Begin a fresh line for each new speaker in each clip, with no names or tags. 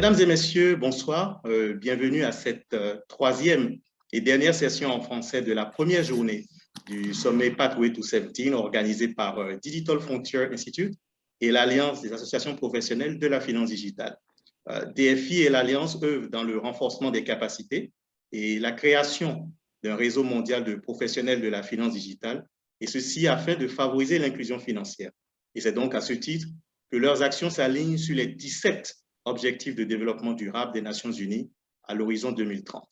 Mesdames et messieurs, bonsoir. Bienvenue à cette troisième et dernière session en français de la première journée du sommet Pathway to 17 organisé par Digital Frontier Institute et l'Alliance des associations professionnelles de la finance digitale. DFI et l'Alliance œuvrent dans le renforcement des capacités et la création d'un réseau mondial de professionnels de la finance digitale, et ceci afin de favoriser l'inclusion financière. Et c'est donc à ce titre que leurs actions s'alignent sur les 17 objectifs de développement durable des Nations Unies à l'horizon 2030.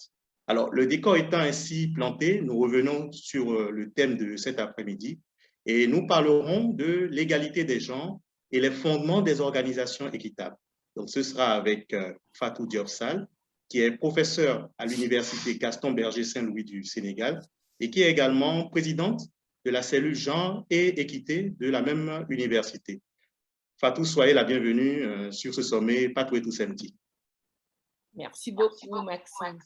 Alors, le décor étant ainsi planté, nous revenons sur le thème de cet après-midi et nous parlerons de l'égalité des genres et les fondements des organisations équitables. Donc, ce sera avec Fatou Diop Sall, qui est professeure à l'Université Gaston Berger Saint-Louis du Sénégal et qui est également présidente de la cellule genre et équité de la même université. Fatou, soyez la bienvenue sur ce sommet Pathway to 17.
Merci beaucoup, Maxime.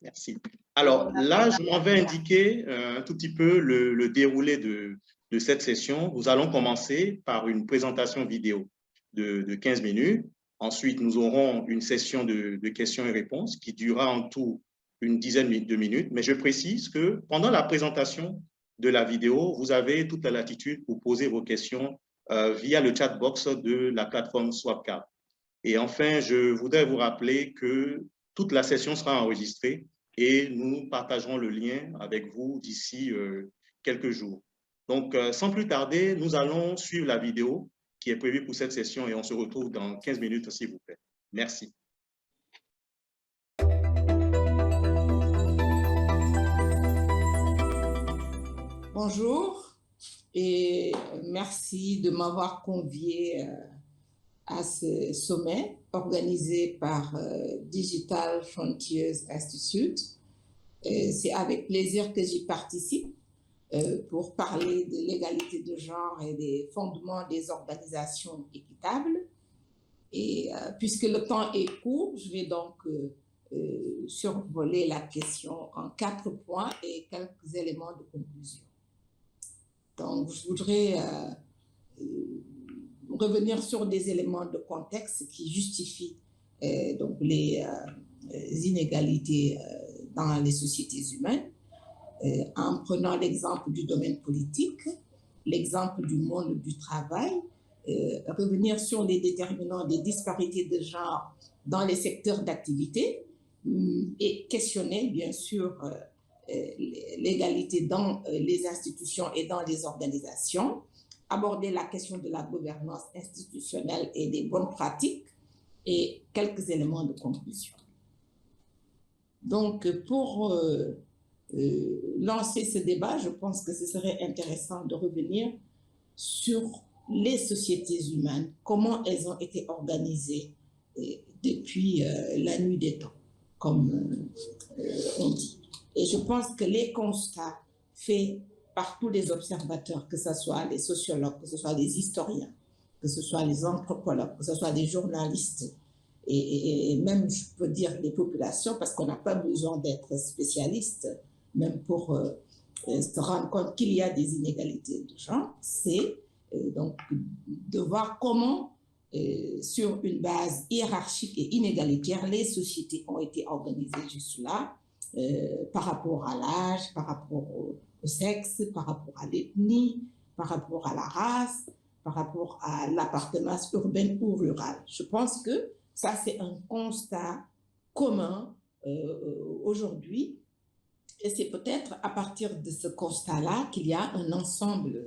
Merci. Alors là, je m'en vais indiquer un tout petit peu le déroulé de cette session. Nous allons commencer par une présentation vidéo de 15 minutes. Ensuite, nous aurons une session de questions et réponses qui durera en tout une dizaine de minutes. Mais je précise que pendant la présentation de la vidéo, vous avez toute la latitude pour poser vos questions via le chat box de la plateforme Swapcard. Et enfin, je voudrais vous rappeler que toute la session sera enregistrée et nous partagerons le lien avec vous d'ici quelques jours. Donc, sans plus tarder, nous allons suivre la vidéo qui est prévue pour cette session et on se retrouve dans 15 minutes, s'il vous plaît. Merci.
Bonjour et merci de m'avoir convié à ce sommet organisé par Digital Frontiers Institute. C'est avec plaisir que j'y participe pour parler de l'égalité de genre et des fondements des organisations équitables. Et puisque le temps est court, je vais donc survoler la question en 4 points et quelques éléments de conclusion. Donc, je voudrais revenir sur des éléments de contexte qui justifient donc les inégalités dans les sociétés humaines, en prenant l'exemple du domaine politique, l'exemple du monde du travail, revenir sur les déterminants des disparités de genre dans les secteurs d'activité et questionner bien sûr l'égalité dans les institutions et dans les organisations, aborder la question de la gouvernance institutionnelle et des bonnes pratiques et quelques éléments de conclusion. Donc, pour lancer ce débat, je pense que ce serait intéressant de revenir sur les sociétés humaines, comment elles ont été organisées depuis la nuit des temps, comme on dit. Et je pense que les constats faits par tous les observateurs, que ce soit les sociologues, que ce soit les historiens, que ce soit les anthropologues, que ce soit les journalistes, et même, je peux dire, les populations, parce qu'on n'a pas besoin d'être spécialiste, même pour se rendre compte qu'il y a des inégalités de genre, c'est donc de voir comment, sur une base hiérarchique et inégalitaire, les sociétés ont été organisées jusque-là, par rapport à l'âge, par rapport au sexe, par rapport à l'ethnie, par rapport à la race, par rapport à l'appartenance urbaine ou rurale. Je pense que ça, c'est un constat commun aujourd'hui. Et c'est peut-être à partir de ce constat-là qu'il y a un ensemble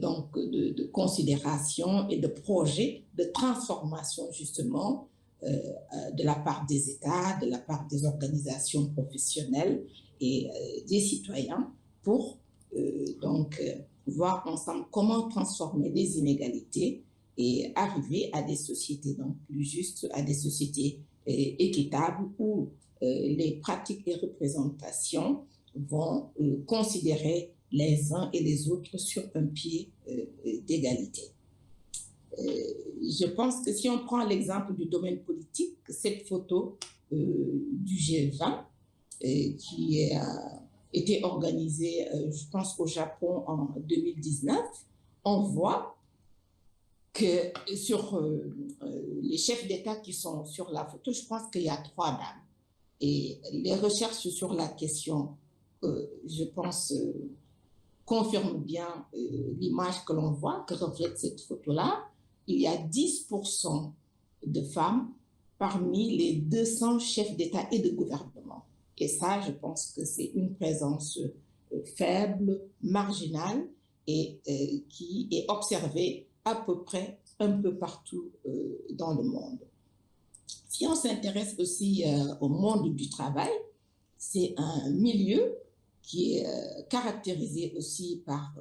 donc de considérations et de projets de transformation justement de la part des États, de la part des organisations professionnelles et des citoyens pour donc voir ensemble comment transformer les inégalités et arriver à des sociétés donc plus justes, à des sociétés équitables où les pratiques et représentations vont considérer les uns et les autres sur un pied d'égalité. Je pense que si on prend l'exemple du domaine politique, cette photo du G20 qui a été organisée, je pense, au Japon en 2019, on voit que sur les chefs d'État qui sont sur la photo, je pense qu'il y a 3 dames. Et les recherches sur la question, je pense, confirment bien l'image que l'on voit, que reflète cette photo-là. Il y a 10% de femmes parmi les 200 chefs d'État et de gouvernement. Et ça, je pense que c'est une présence faible, marginale, et qui est observée à peu près un peu partout dans le monde. Si on s'intéresse aussi au monde du travail, c'est un milieu qui est caractérisé aussi par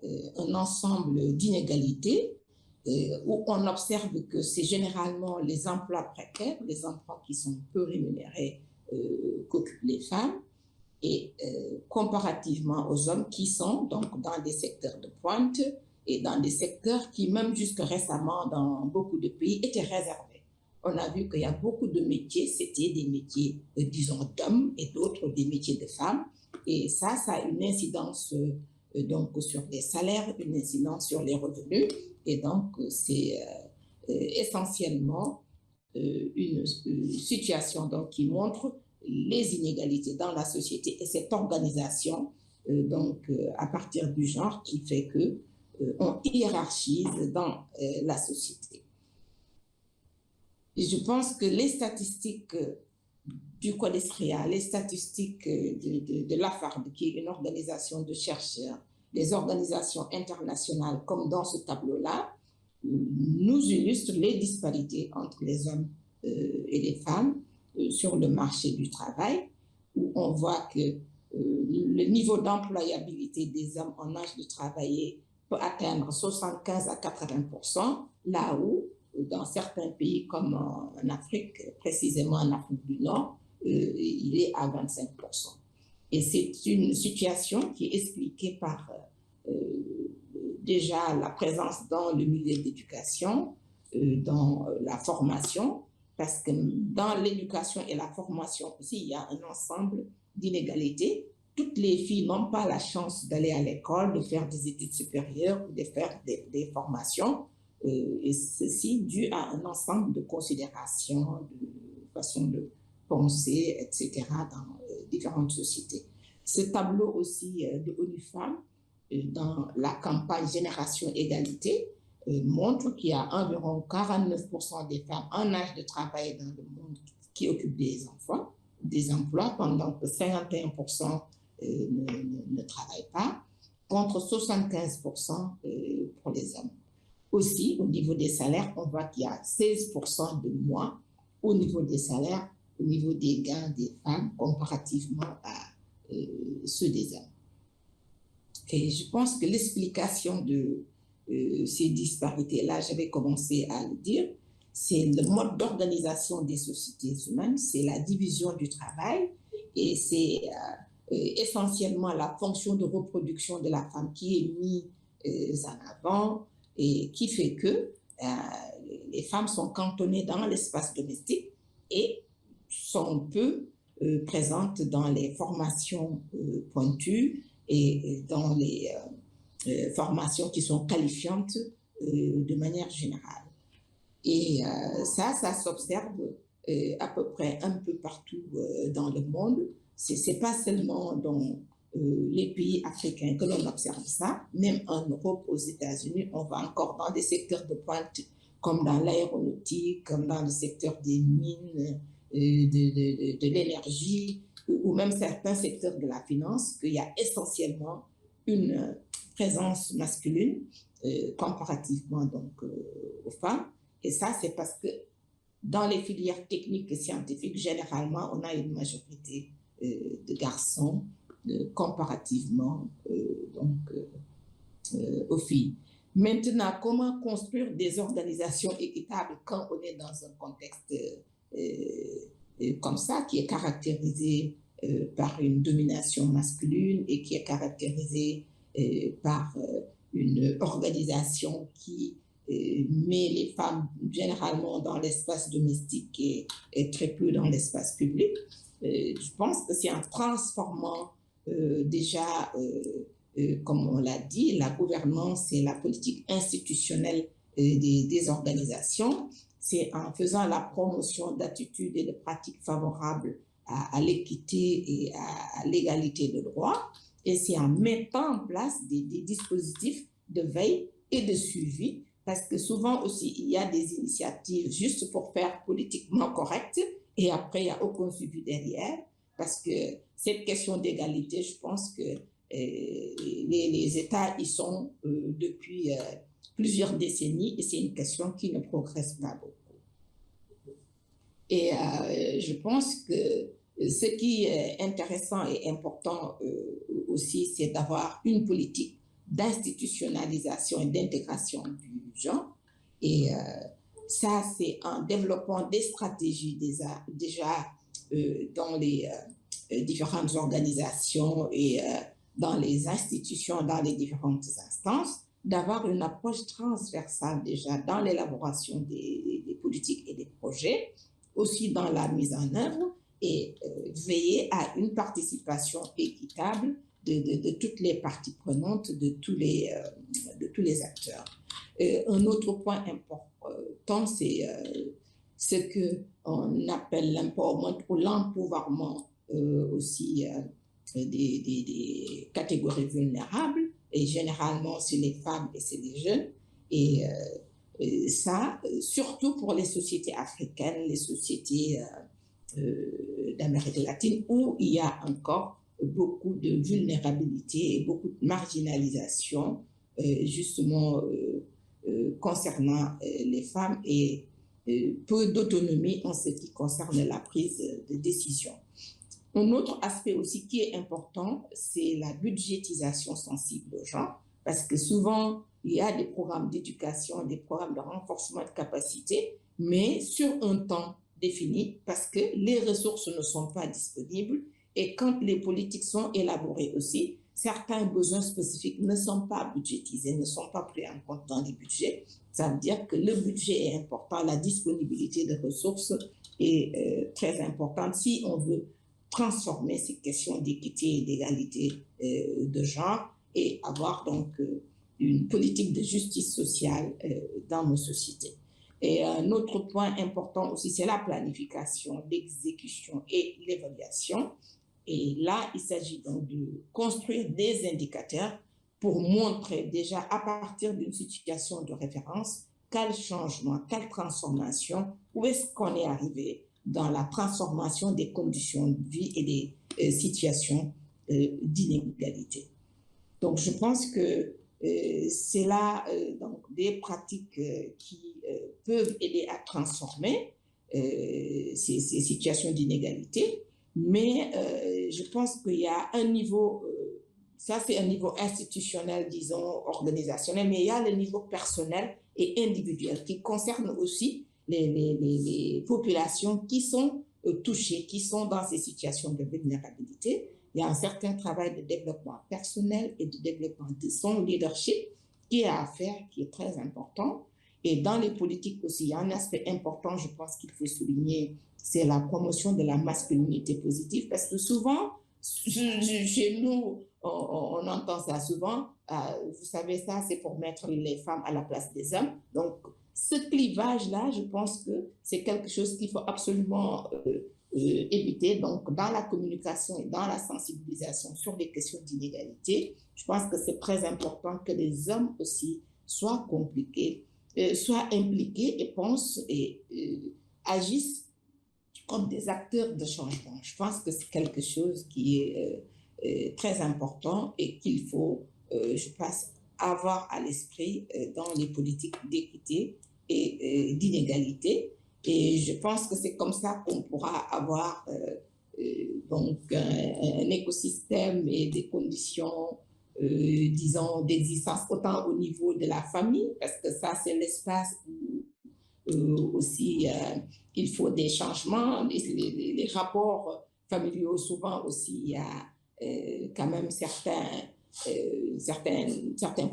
un ensemble d'inégalités, où on observe que c'est généralement les emplois précaires, les emplois qui sont peu rémunérés qu'occupent les femmes, et comparativement aux hommes qui sont donc dans des secteurs de pointe et dans des secteurs qui, même jusque récemment, dans beaucoup de pays, étaient réservés. On a vu qu'il y a beaucoup de métiers, c'était des métiers, disons, d'hommes et d'autres des métiers de femmes. Et ça a une incidence donc sur les salaires, une incidence sur les revenus. Et donc, c'est essentiellement une situation donc, qui montre les inégalités dans la société et cette organisation à partir du genre qui fait que on hiérarchise dans la société. Et je pense que les statistiques du CODESRIA, les statistiques de l'AFARD, qui est une organisation de chercheurs, les organisations internationales, comme dans ce tableau-là, nous illustrent les disparités entre les hommes et les femmes sur le marché du travail, où on voit que le niveau d'employabilité des hommes en âge de travailler peut atteindre 75 à 80%, là où, dans certains pays comme en Afrique, précisément en Afrique du Nord, il est à 25%. Et c'est une situation qui est expliquée par déjà la présence dans le milieu d'éducation, dans la formation, parce que dans l'éducation et la formation aussi, il y a un ensemble d'inégalités. Toutes les filles n'ont pas la chance d'aller à l'école, de faire des études supérieures ou de faire des formations, et ceci dû à un ensemble de considérations, de façon de penser, etc., dans différentes sociétés. Ce tableau aussi de ONU Femmes, dans la campagne Génération Égalité, montre qu'il y a environ 49% des femmes en âge de travail dans le monde qui occupent des emplois, pendant que 51% ne travaillent pas, contre 75% pour les hommes. Aussi, au niveau des salaires, on voit qu'il y a 16% de moins au niveau des salaires, au niveau des gains des femmes, comparativement à ceux des hommes. Et je pense que l'explication de ces disparités-là, j'avais commencé à le dire, c'est le mode d'organisation des sociétés humaines, c'est la division du travail et c'est essentiellement la fonction de reproduction de la femme qui est mise en avant et qui fait que les femmes sont cantonnées dans l'espace domestique et sont peu présentes dans les formations pointues et dans les formations qui sont qualifiantes de manière générale. Et ça s'observe à peu près un peu partout dans le monde. C'est pas seulement dans les pays africains que l'on observe ça, même en Europe, aux États-Unis, on va encore dans des secteurs de pointe comme dans l'aéronautique, comme dans le secteur des mines, de l'énergie, ou même certains secteurs de la finance, qu'il y a essentiellement une présence masculine comparativement donc aux femmes. Et ça, c'est parce que dans les filières techniques et scientifiques, généralement, on a une majorité de garçons comparativement aux filles. Maintenant, comment construire des organisations équitables quand on est dans un contexte comme ça, qui est caractérisé par une domination masculine et qui est caractérisé par une organisation qui met les femmes généralement dans l'espace domestique et très peu dans l'espace public. Je pense que c'est en transformant déjà, comme on l'a dit, la gouvernance et la politique institutionnelle des organisations. C'est en faisant la promotion d'attitudes et de pratiques favorables à l'équité et à l'égalité de droit. Et c'est en mettant en place des dispositifs de veille et de suivi, parce que souvent aussi, il y a des initiatives juste pour faire politiquement correct, et après, il n'y a aucun suivi derrière, parce que cette question d'égalité, je pense que les États y sont depuis plusieurs décennies, et c'est une question qui ne progresse pas beaucoup. Et je pense que ce qui est intéressant et important aussi, c'est d'avoir une politique d'institutionnalisation et d'intégration du genre. Et ça, c'est en développant des stratégies déjà dans les différentes organisations et dans les institutions, dans les différentes instances, d'avoir une approche transversale déjà dans l'élaboration des politiques et des projets, aussi dans la mise en œuvre, et veiller à une participation équitable de toutes les parties prenantes, de tous les acteurs. Un autre point important, c'est ce qu'on appelle l'empowerment ou l'empouvoirment aussi des catégories vulnérables, et généralement c'est les femmes et c'est les jeunes. Et ça, surtout pour les sociétés africaines, les sociétés d'Amérique latine, où il y a encore beaucoup de vulnérabilité et beaucoup de marginalisation, justement concernant les femmes, et peu d'autonomie en ce qui concerne la prise de décision. Un autre aspect aussi qui est important, c'est la budgétisation sensible au genre, parce que souvent, il y a des programmes d'éducation, des programmes de renforcement de capacité, mais sur un temps défini, parce que les ressources ne sont pas disponibles, et quand les politiques sont élaborées aussi, certains besoins spécifiques ne sont pas budgétisés, ne sont pas pris en compte dans les budgets. Ça veut dire que le budget est important, la disponibilité de ressources est très importante si on veut transformer ces questions d'équité et d'égalité de genre et avoir donc une politique de justice sociale dans nos sociétés. Et un autre point important aussi, c'est la planification, l'exécution et l'évaluation. Et là, il s'agit donc de construire des indicateurs pour montrer déjà à partir d'une situation de référence quel changement, quelle transformation, où est-ce qu'on est arrivé dans la transformation des conditions de vie et des situations d'inégalité. Donc, je pense que c'est là donc, des pratiques qui peuvent aider à transformer ces situations d'inégalité, mais je pense qu'il y a un niveau, ça c'est un niveau institutionnel, disons, organisationnel, mais il y a le niveau personnel et individuel qui concerne aussi les populations qui sont touchées, qui sont dans ces situations de vulnérabilité. Il y a un certain travail de développement personnel et de développement de son leadership qui est à faire, qui est très important. Et dans les politiques aussi, il y a un aspect important, je pense qu'il faut souligner, c'est la promotion de la masculinité positive, parce que souvent, chez nous, on entend ça souvent, vous savez, ça c'est pour mettre les femmes à la place des hommes. Donc, ce clivage-là, je pense que c'est quelque chose qu'il faut absolument éviter. Donc, dans la communication et dans la sensibilisation sur les questions d'inégalité, je pense que c'est très important que les hommes aussi soient impliqués et pensent et agissent comme des acteurs de changement. Je pense que c'est quelque chose qui est très important et qu'il faut, je pense, avoir à l'esprit dans les politiques d'équité et d'inégalité. Et je pense que c'est comme ça qu'on pourra avoir donc un écosystème et des conditions, disons, d'existence autant au niveau de la famille, parce que ça, c'est l'espace où aussi il faut des changements. Les rapports familiaux, souvent aussi, il y a quand même certains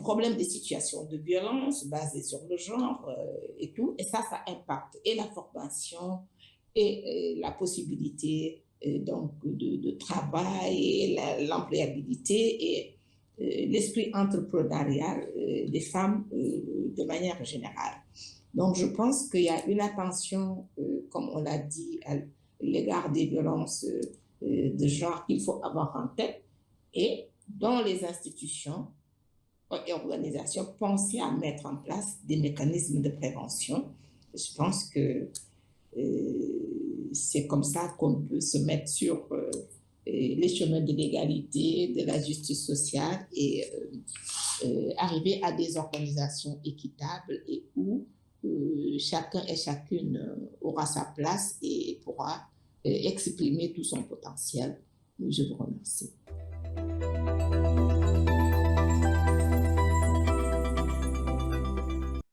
problèmes, des situations de violence basées sur le genre et tout. Et ça impacte et la formation et la possibilité donc de travail et l'employabilité et l'esprit entrepreneurial des femmes de manière générale. Donc, je pense qu'il y a une attention, comme on l'a dit, à l'égard des violences de genre qu'il faut avoir en tête. Et dans les institutions et organisations, penser à mettre en place des mécanismes de prévention. Je pense que c'est comme ça qu'on peut se mettre sur les chemins de l'égalité, de la justice sociale et arriver à des organisations équitables et où chacun et chacune aura sa place et pourra exprimer tout son potentiel. Je vous remercie.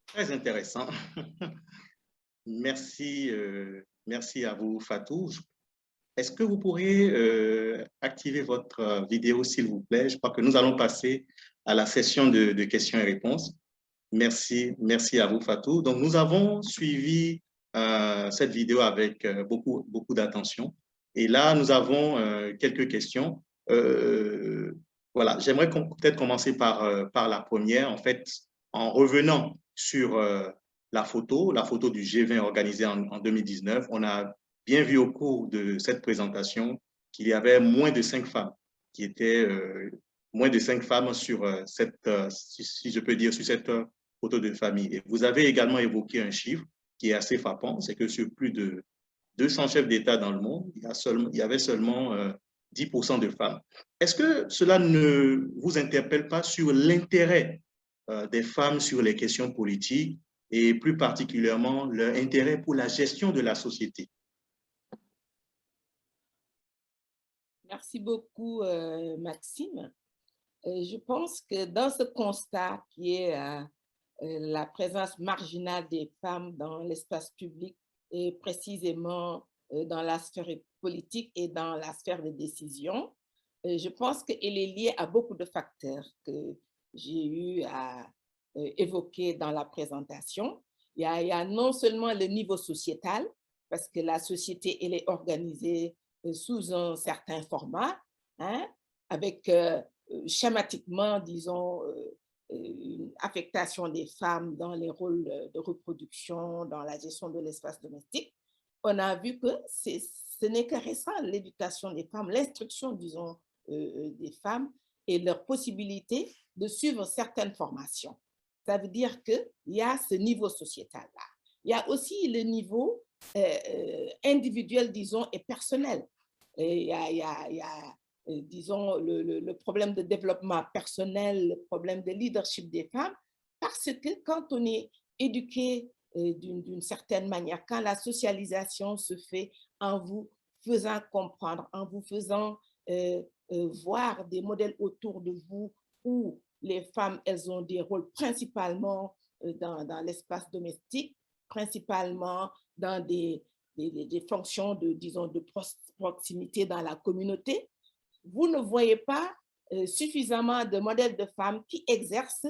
Très intéressant. Merci, merci à vous, Fatou. Est-ce que vous pourriez activer votre vidéo, s'il vous plaît? Je crois que nous allons passer à la session de questions et réponses. Merci, merci à vous, Fatou. Donc, nous avons suivi cette vidéo avec beaucoup d'attention. Et là, nous avons quelques questions. Voilà, j'aimerais peut-être commencer par la première. En fait, en revenant sur la photo du G20 organisé en 2019, on a bien vu au cours de cette présentation qu'il y avait moins de 5 femmes qui étaient moins de 5 femmes sur cette, si je peux dire, sur cette photo de famille. Et vous avez également évoqué un chiffre qui est assez frappant, c'est que sur plus de 200 chefs d'État dans le monde, il y avait seulement 10% de femmes. Est-ce que cela ne vous interpelle pas sur l'intérêt des femmes sur les questions politiques et plus particulièrement leur intérêt pour la gestion de la société?
Merci beaucoup, Maxime. Je pense que dans ce constat qui est la présence marginale des femmes dans l'espace public et précisément dans la sphère politique et dans la sphère de décision, je pense qu'elle est liée à beaucoup de facteurs que j'ai eu à évoquer dans la présentation. Il y a non seulement le niveau sociétal, parce que la société, elle est organisée sous un certain format, hein, avec schématiquement, disons, une affectation des femmes dans les rôles de reproduction, dans la gestion de l'espace domestique. On a vu que ce n'est que récent, l'éducation des femmes, l'instruction, disons, des femmes et leur possibilité de suivre certaines formations. Ça veut dire qu'il y a ce niveau sociétal-là. Il y a aussi le niveau individuel, disons, et personnel. Et il y a disons, le problème de développement personnel, le problème de leadership des femmes, parce que quand on est éduqué d'une certaine manière, quand la socialisation se fait en vous faisant comprendre, en vous faisant voir des modèles autour de vous où les femmes, elles ont des rôles principalement dans l'espace domestique, principalement dans des fonctions de, disons, de proximité dans la communauté, vous ne voyez pas suffisamment de modèles de femmes qui exercent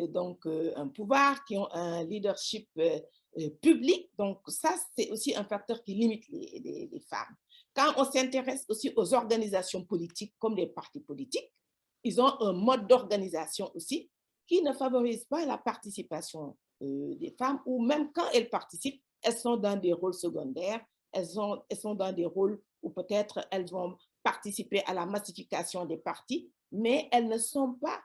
donc un pouvoir, qui ont un leadership public. Donc ça, c'est aussi un facteur qui limite les femmes. Quand on s'intéresse aussi aux organisations politiques comme les partis politiques, ils ont un mode d'organisation aussi qui ne favorise pas la participation des femmes, ou même quand elles participent, elles sont dans des rôles secondaires, elles sont dans des rôles où peut-être elles vont participer à la massification des partis, mais elles ne sont pas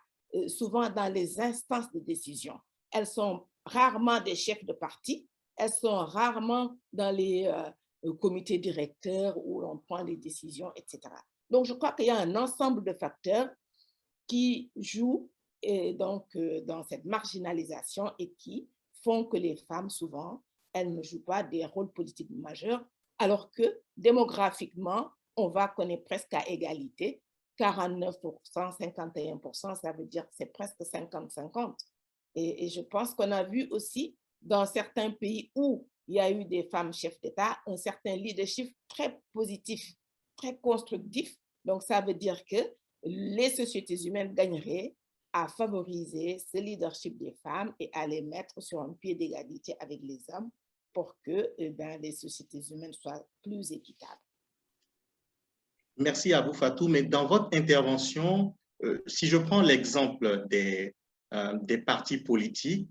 souvent dans les instances de décision. Elles sont rarement des chefs de parti, elles sont rarement dans les comités directeurs où l'on prend les décisions, etc. Donc, je crois qu'il y a un ensemble de facteurs qui jouent donc, dans cette marginalisation et qui font que les femmes, souvent, elles ne jouent pas des rôles politiques majeurs, alors que démographiquement, on va connaître presque à égalité, 49%, 51%, ça veut dire que c'est presque 50-50. Et je pense qu'on a vu aussi dans certains pays où il y a eu des femmes chefs d'État, un certain leadership très positif, très constructif. Donc, ça veut dire que les sociétés humaines gagneraient à favoriser ce leadership des femmes et à les mettre sur un pied d'égalité avec les hommes pour que les sociétés humaines soient plus équitables.
Merci à vous, Fatou. Mais dans votre intervention, si je prends l'exemple des partis politiques,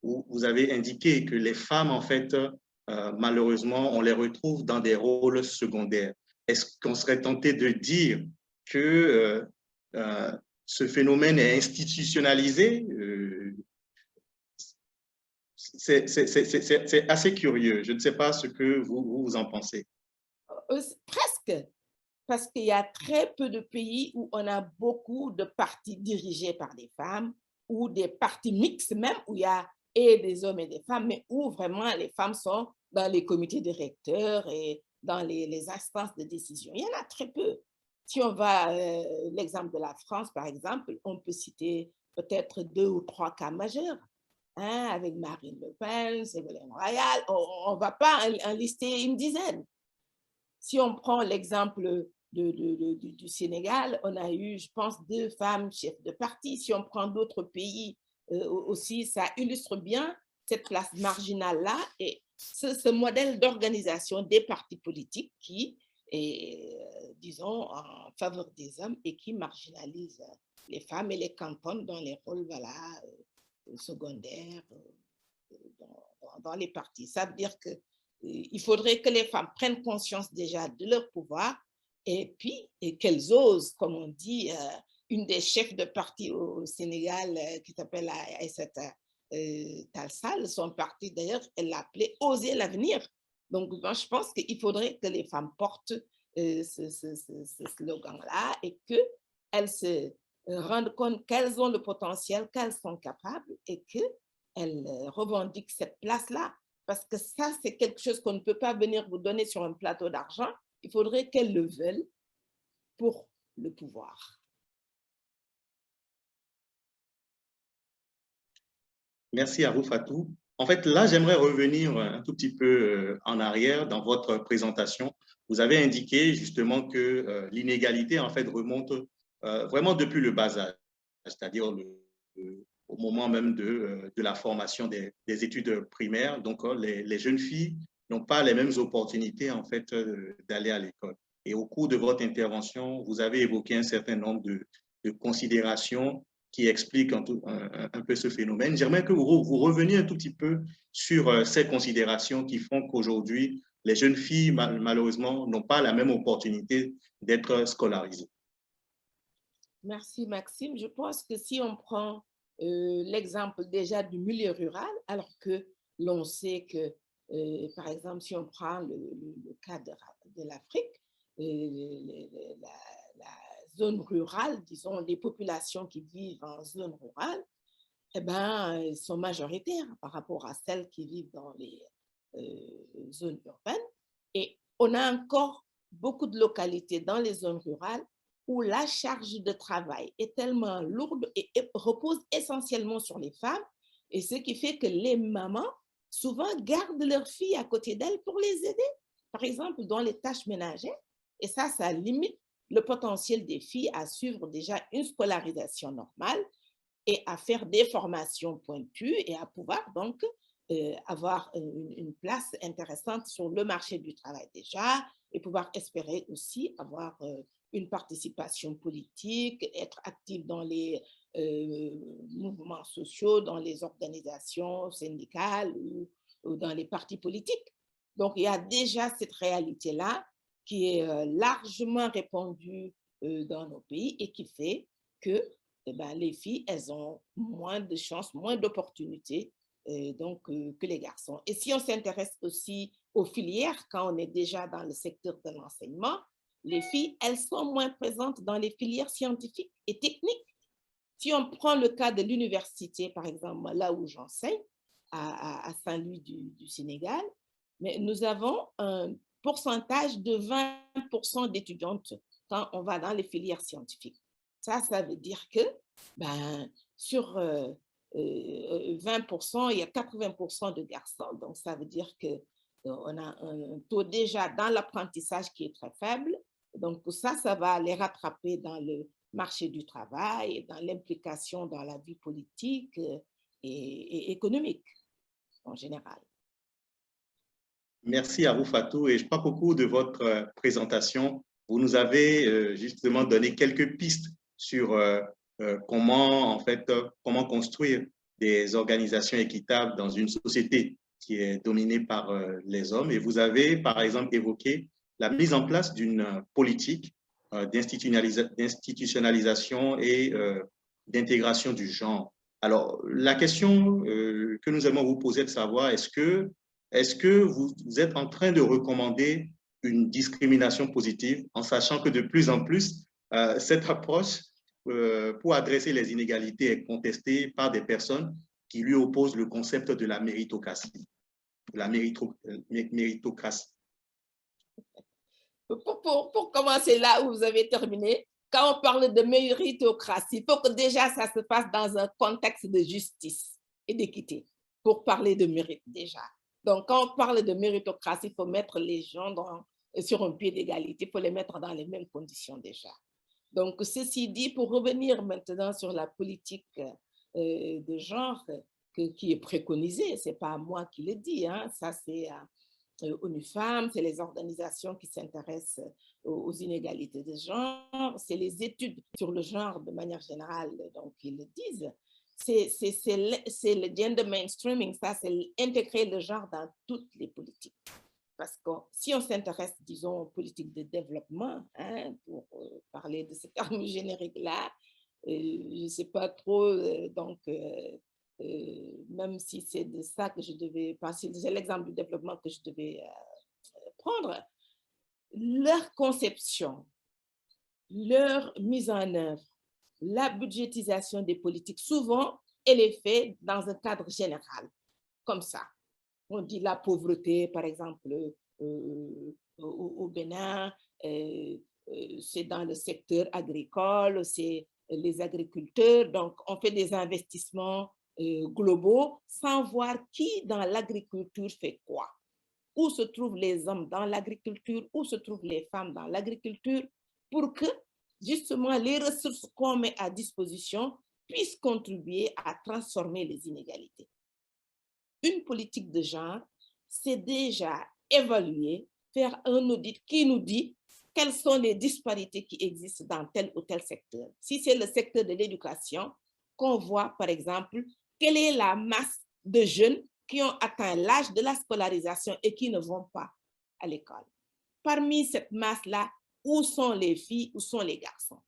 où vous avez indiqué que les femmes, en fait, malheureusement, on les retrouve dans des rôles secondaires. Est-ce qu'on serait tenté de dire que ce phénomène est institutionnalisé? C'est assez curieux. Je ne sais pas ce que vous en pensez.
Presque, parce qu'il y a très peu de pays où on a beaucoup de partis dirigés par des femmes, ou des partis mixtes même, où il y a et des hommes et des femmes, mais où vraiment les femmes sont dans les comités directeurs et dans les instances de décision. Il y en a très peu. Si on va, l'exemple de la France, par exemple, on peut citer peut-être 2 ou 3 cas majeurs. Hein, avec Marine Le Pen, Ségolène Royal, on ne va pas en lister une dizaine. Si on prend l'exemple du Sénégal, on a eu, je pense, 2 femmes chefs de parti. Si on prend d'autres pays aussi, ça illustre bien cette place marginale-là et ce modèle d'organisation des partis politiques qui est, disons, en faveur des hommes et qui marginalise les femmes et les cantonne dans les rôles, voilà, secondaires dans les partis. Ça veut dire qu'il faudrait que les femmes prennent conscience déjà de leur pouvoir et puis qu'elles osent, comme on dit, une des chefs de parti au Sénégal qui s'appelle Aïssata Tall Sall, son parti d'ailleurs, elle l'a appelé « Oser l'avenir ». Donc, je pense qu'il faudrait que les femmes portent ce slogan-là et qu'elles se rendent compte qu'elles ont le potentiel, qu'elles sont capables et qu'elles revendiquent cette place-là. Parce que ça, c'est quelque chose qu'on ne peut pas venir vous donner sur un plateau d'argent. Il faudrait qu'elles le veulent pour le pouvoir.
Merci à vous, Fatou. En fait, là, j'aimerais revenir un tout petit peu en arrière dans votre présentation. Vous avez indiqué justement que l'inégalité, en fait, remonte vraiment depuis le bas âge, c'est-à-dire au moment même de la formation des études primaires. Donc, les jeunes filles n'ont pas les mêmes opportunités, en fait, d'aller à l'école. Et au cours de votre intervention, vous avez évoqué un certain nombre de considérations qui expliquent un peu ce phénomène. J'aimerais que vous reveniez un tout petit peu sur ces considérations qui font qu'aujourd'hui, les jeunes filles, malheureusement, n'ont pas la même opportunité d'être scolarisées.
Merci, Maxime. Je pense que si on prend l'exemple déjà du milieu rural, alors que l'on sait que, par exemple, si on prend le cas de l'Afrique, la zone rurale, disons, les populations qui vivent en zone rurale, eh ben, elles sont majoritaires par rapport à celles qui vivent dans les zones urbaines. Et on a encore beaucoup de localités dans les zones rurales où la charge de travail est tellement lourde et repose essentiellement sur les femmes, et ce qui fait que les mamans, souvent, gardent leurs filles à côté d'elles pour les aider, par exemple, dans les tâches ménagères, et ça limite le potentiel des filles à suivre déjà une scolarisation normale et à faire des formations pointues et à pouvoir donc avoir une place intéressante sur le marché du travail déjà et pouvoir espérer aussi avoir une participation politique, être active dans les mouvements sociaux, dans les organisations syndicales ou dans les partis politiques. Donc, il y a déjà cette réalité-là qui est largement répandue dans nos pays et qui fait que les filles, elles ont moins de chances, moins d'opportunités que les garçons. Et si on s'intéresse aussi aux filières, quand on est déjà dans le secteur de l'enseignement, les filles, elles sont moins présentes dans les filières scientifiques et techniques. Si on prend le cas de l'université, par exemple, là où j'enseigne, à Saint-Louis du Sénégal, mais nous avons un pourcentage de 20% d'étudiantes quand on va dans les filières scientifiques. Ça veut dire que sur 20%, il y a 80% de garçons. Donc, ça veut dire qu'on a un taux déjà dans l'apprentissage qui est très faible. Donc, ça va les rattraper dans le marché du travail, dans l'implication dans la vie politique et économique en général.
Merci à vous, Fatou. Et je crois qu'au cours de votre présentation, vous nous avez justement donné quelques pistes sur comment construire des organisations équitables dans une société qui est dominée par les hommes. Et vous avez, par exemple, évoqué la mise en place d'une politique d'institutionnalisation et d'intégration du genre. Alors, la question que nous aimons vous poser est de savoir, est-ce que vous êtes en train de recommander une discrimination positive en sachant que de plus en plus, cette approche pour adresser les inégalités est contestée par des personnes qui lui opposent le concept de la méritocratie. Méritocratie.
Pour commencer là où vous avez terminé, quand on parle de méritocratie, il faut que déjà ça se passe dans un contexte de justice et d'équité pour parler de mérite déjà. Donc, quand on parle de méritocratie, il faut mettre les gens sur un pied d'égalité, il faut les mettre dans les mêmes conditions déjà. Donc, ceci dit, pour revenir maintenant sur la politique de genre qui est préconisée, ce n'est pas moi qui le dis, hein, ça c'est ONU Femmes, c'est les organisations qui s'intéressent aux inégalités de genre, c'est les études sur le genre de manière générale, donc ils le disent. C'est le gender mainstreaming, ça c'est intégrer le genre dans toutes les politiques. Parce que si on s'intéresse, disons, aux politiques de développement, hein, pour parler de ce terme générique-là, je ne sais pas trop, donc, même si c'est de ça que je devais passer, c'est l'exemple du développement que je devais prendre, leur conception, leur mise en œuvre, la budgétisation des politiques, souvent, elle est faite dans un cadre général, comme ça. On dit la pauvreté, par exemple, au Bénin, c'est dans le secteur agricole, c'est les agriculteurs, donc on fait des investissements globaux sans voir qui dans l'agriculture fait quoi. Où se trouvent les hommes dans l'agriculture, où se trouvent les femmes dans l'agriculture, pour que justement les ressources qu'on met à disposition puissent contribuer à transformer les inégalités. Une politique de genre, c'est déjà évaluer, faire un audit qui nous dit quelles sont les disparités qui existent dans tel ou tel secteur. Si c'est le secteur de l'éducation, qu'on voit par exemple quelle est la masse de jeunes qui ont atteint l'âge de la scolarisation et qui ne vont pas à l'école. Parmi cette masse-là, où sont les filles, où sont les garçons?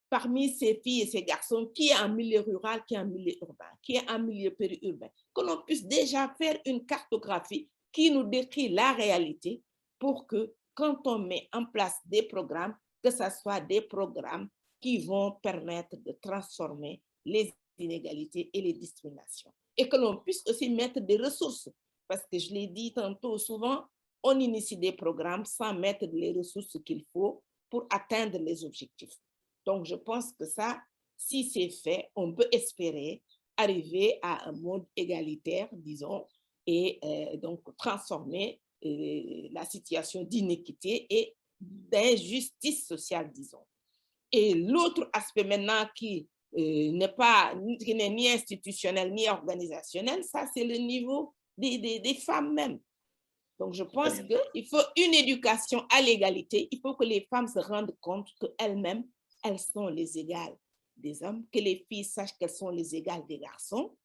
Parmi ces filles et ces garçons, qui est en milieu rural, qui est en milieu urbain, qui est en milieu périurbain, que l'on puisse déjà faire une cartographie qui nous décrit la réalité pour que quand on met en place des programmes, que ce soit des programmes qui vont permettre de transformer les inégalités et les discriminations. Et que l'on puisse aussi mettre des ressources, parce que je l'ai dit tantôt, souvent, on initie des programmes sans mettre les ressources qu'il faut pour atteindre les objectifs. Donc, je pense que ça, si c'est fait, on peut espérer arriver à un monde égalitaire, disons, et donc transformer la situation d'inéquité et d'injustice sociale, disons. Et l'autre aspect maintenant qui n'est ni institutionnel ni organisationnel, ça c'est le niveau des femmes même. Donc, je pense qu'il faut une éducation à l'égalité. Il faut que les femmes se rendent compte qu'elles-mêmes, elles sont les égales des hommes, que les filles sachent qu'elles sont les égales des garçons,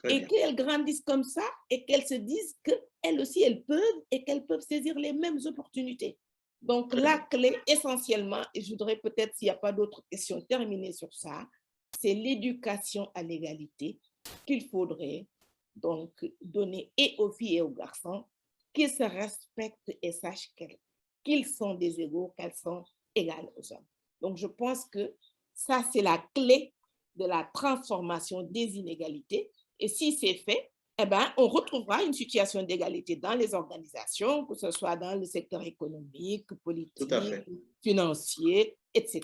et qu'elles grandissent comme ça, et qu'elles se disent qu'elles aussi, elles peuvent, et qu'elles peuvent saisir les mêmes opportunités. Donc, la clé, essentiellement, et je voudrais peut-être, s'il n'y a pas d'autres questions, terminer sur ça, c'est l'éducation à l'égalité qu'il faudrait donc donner et aux filles et aux garçons, qu'ils se respectent et sachent qu'ils sont des égaux, qu'elles sont égales aux hommes. Donc, je pense que ça, c'est la clé de la transformation des inégalités. Et si c'est fait, eh ben, on retrouvera une situation d'égalité dans les organisations, que ce soit dans le secteur économique, politique, financier, etc.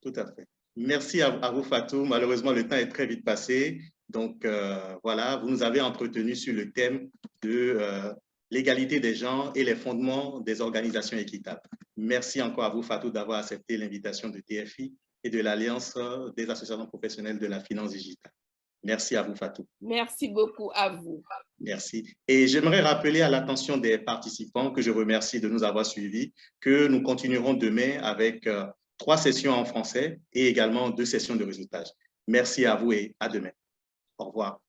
Tout à fait. Merci à vous, Fatou. Malheureusement, le temps est très vite passé. Donc, voilà, vous nous avez entretenu sur le thème de l'égalité des genres et les fondements des organisations équitables. Merci encore à vous, Fatou, d'avoir accepté l'invitation de TFI et de l'Alliance des associations professionnelles de la finance digitale. Merci à vous, Fatou.
Merci beaucoup à vous.
Merci. Et j'aimerais rappeler à l'attention des participants que je remercie de nous avoir suivis, que nous continuerons demain avec 3 sessions en français et également 2 sessions de réseautage. Merci à vous et à demain. Au revoir.